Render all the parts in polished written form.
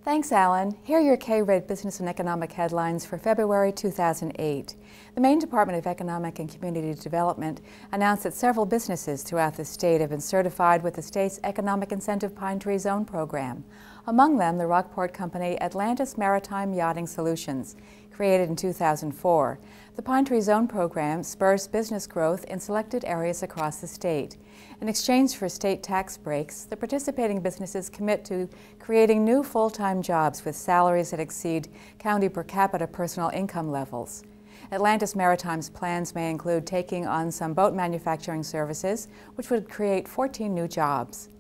Thanks, Alan. Here are your KWRED Business and Economic headlines for February 2008. The Maine Department of Economic and Community Development announced that several businesses throughout the state have been certified with the state's Economic Incentive Pine Tree Zone program. Among them, the Rockport company Atlantis Maritime Yachting Solutions, created in 2004. The Pine Tree Zone program spurs business growth in selected areas across the state. In exchange for state tax breaks, the participating businesses commit to creating new full-time jobs with salaries that exceed county per capita personal income levels. Atlantis Maritime's plans may include taking on some boat manufacturing services, which would create 14 new jobs.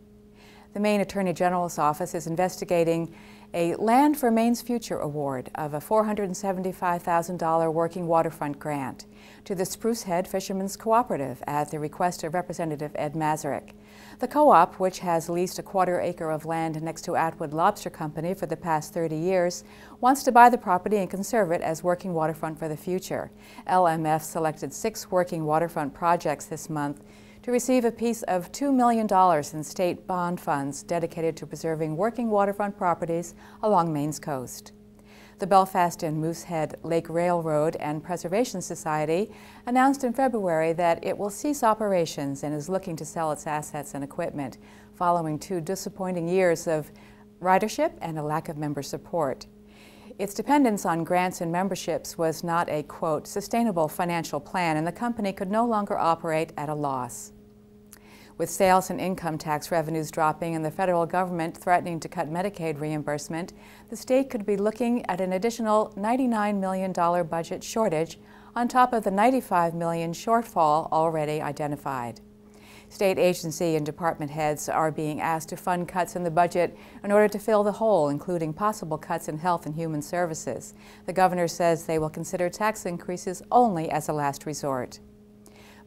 The Maine Attorney General's office is investigating a Land for Maine's Future award of a $475,000 working waterfront grant to the Spruce Head Fishermen's Cooperative at the request of Representative Ed Mazurek. The co-op, which has leased a quarter-acre of land next to Atwood Lobster Company for the past 30 years, wants to buy the property and conserve it as working waterfront for the future. LMF selected 6 working waterfront projects this month to receive a piece of $2 million in state bond funds dedicated to preserving working waterfront properties along Maine's coast. The Belfast and Moosehead Lake Railroad and Preservation Society announced in February that it will cease operations and is looking to sell its assets and equipment following 2 disappointing years of ridership and a lack of member support. Its dependence on grants and memberships was not a, quote, sustainable financial plan, and the company could no longer operate at a loss. With sales and income tax revenues dropping and the federal government threatening to cut Medicaid reimbursement, the state could be looking at an additional $99 million budget shortage on top of the $95 million shortfall already identified. State agency and department heads are being asked to fund cuts in the budget in order to fill the hole, including possible cuts in health and human services. The governor says they will consider tax increases only as a last resort.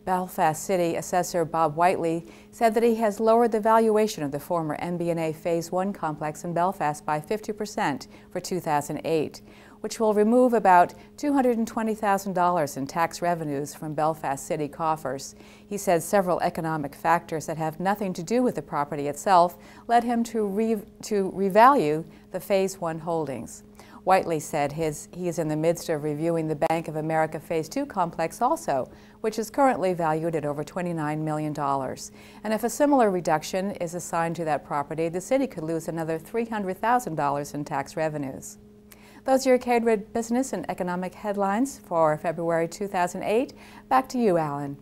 Belfast City Assessor Bob Whiteley said that he has lowered the valuation of the former MBNA Phase 1 complex in Belfast by 50% for 2008, which will remove about $220,000 in tax revenues from Belfast City coffers. He said several economic factors that have nothing to do with the property itself led him to revalue the Phase 1 holdings. Whiteley said he is in the midst of reviewing the Bank of America Phase 2 complex also, which is currently valued at over $29 million. And if a similar reduction is assigned to that property, the city could lose another $300,000 in tax revenues. Those are your KWRED Business and Economic headlines for February 2008. Back to you, Alan.